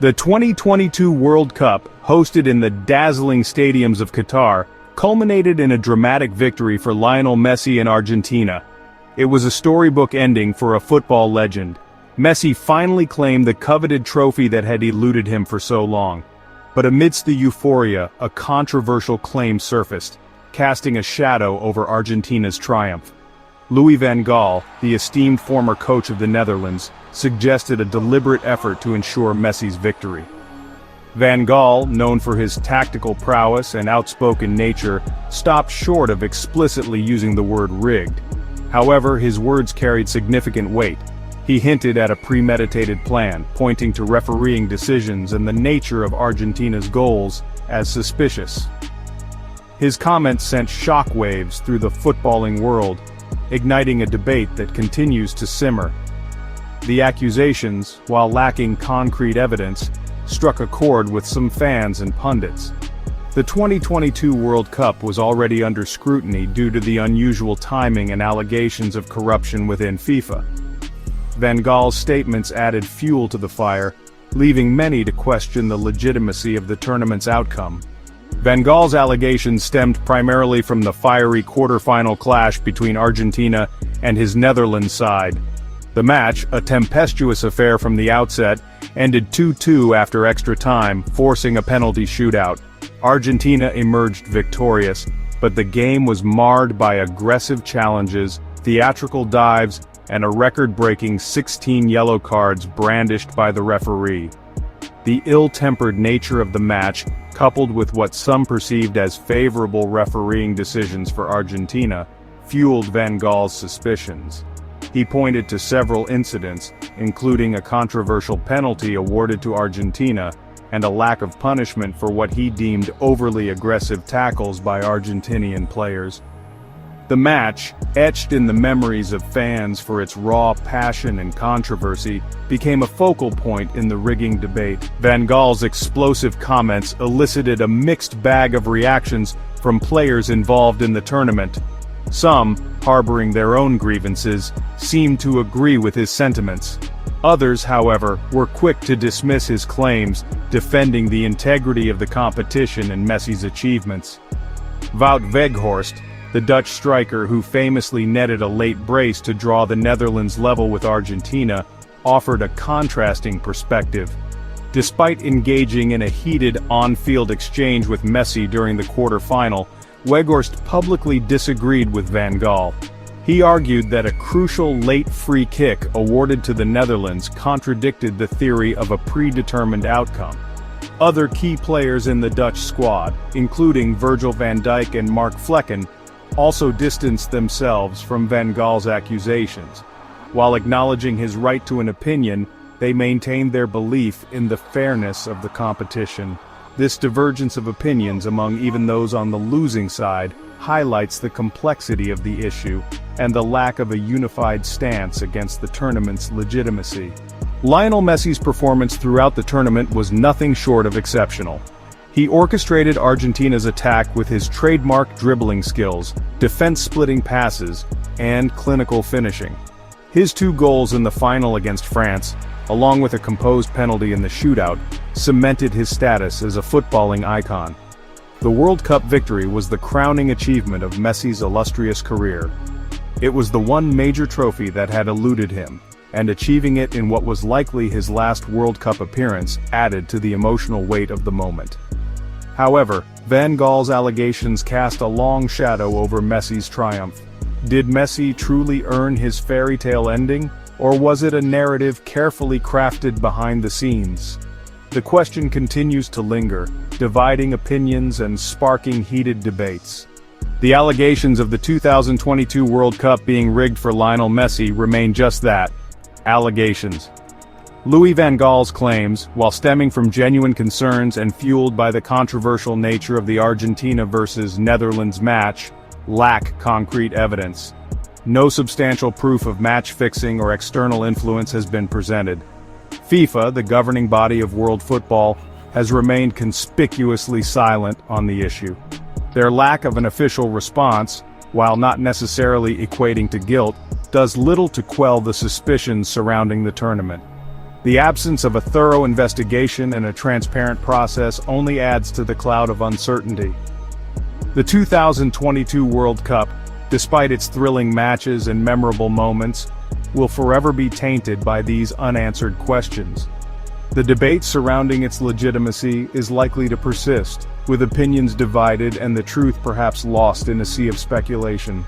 The 2022 World Cup, hosted in the dazzling stadiums of Qatar, culminated in a dramatic victory for Lionel Messi and Argentina. It was a storybook ending for a football legend. Messi finally claimed the coveted trophy that had eluded him for so long. But amidst the euphoria, a controversial claim surfaced, casting a shadow over Argentina's triumph. Louis van Gaal, the esteemed former coach of the Netherlands, suggested a deliberate effort to ensure Messi's victory. Van Gaal, known for his tactical prowess and outspoken nature, stopped short of explicitly using the word rigged. However, his words carried significant weight. He hinted at a premeditated plan, pointing to refereeing decisions and the nature of Argentina's goals as suspicious. His comments sent shockwaves through the footballing world, igniting a debate that continues to simmer. The accusations, while lacking concrete evidence, struck a chord with some fans and pundits. The 2022 World Cup was already under scrutiny due to the unusual timing and allegations of corruption within FIFA. Van Gaal's statements added fuel to the fire, leaving many to question the legitimacy of the tournament's outcome. Van Gaal's allegations stemmed primarily from the fiery quarter-final clash between Argentina and his Netherlands side. The match, a tempestuous affair from the outset, ended 2-2 after extra time, forcing a penalty shootout. Argentina emerged victorious, but the game was marred by aggressive challenges, theatrical dives, and a record-breaking 16 yellow cards brandished by the referee. The ill-tempered nature of the match, coupled with what some perceived as favorable refereeing decisions for Argentina, fueled Van Gaal's suspicions. He pointed to several incidents, including a controversial penalty awarded to Argentina, and a lack of punishment for what he deemed overly aggressive tackles by Argentinian players. The match, etched in the memories of fans for its raw passion and controversy, became a focal point in the rigging debate. Van Gaal's explosive comments elicited a mixed bag of reactions from players involved in the tournament. Some, harboring their own grievances, seemed to agree with his sentiments. Others, however, were quick to dismiss his claims, defending the integrity of the competition and Messi's achievements. Wout Weghorst, the Dutch striker who famously netted a late brace to draw the Netherlands level with Argentina, offered a contrasting perspective. Despite engaging in a heated on-field exchange with Messi during the quarter-final, Weghorst publicly disagreed with Van Gaal. He argued that a crucial late free kick awarded to the Netherlands contradicted the theory of a predetermined outcome. Other key players in the Dutch squad, including Virgil van Dijk and Mark Flekken, also distanced themselves from Van Gaal's accusations. While acknowledging his right to an opinion, they maintained their belief in the fairness of the competition. This divergence of opinions among even those on the losing side highlights the complexity of the issue and the lack of a unified stance against the tournament's legitimacy. Lionel Messi's performance throughout the tournament was nothing short of exceptional. He orchestrated Argentina's attack with his trademark dribbling skills, defense-splitting passes, and clinical finishing. His 2 goals in the final against France, along with a composed penalty in the shootout, cemented his status as a footballing icon. The World Cup victory was the crowning achievement of Messi's illustrious career. It was the one major trophy that had eluded him, and achieving it in what was likely his last World Cup appearance added to the emotional weight of the moment. However, Van Gaal's allegations cast a long shadow over Messi's triumph. Did Messi truly earn his fairy tale ending, or was it a narrative carefully crafted behind the scenes? The question continues to linger, dividing opinions and sparking heated debates. The allegations of the 2022 World Cup being rigged for Lionel Messi remain just that, allegations. Louis van Gaal's claims, while stemming from genuine concerns and fueled by the controversial nature of the Argentina versus Netherlands match, lack concrete evidence. No substantial proof of match fixing or external influence has been presented. FIFA, the governing body of world football, has remained conspicuously silent on the issue. Their lack of an official response, while not necessarily equating to guilt, does little to quell the suspicions surrounding the tournament. The absence of a thorough investigation and a transparent process only adds to the cloud of uncertainty. The 2022 World Cup, despite its thrilling matches and memorable moments, will forever be tainted by these unanswered questions. The debate surrounding its legitimacy is likely to persist, with opinions divided and the truth perhaps lost in a sea of speculation.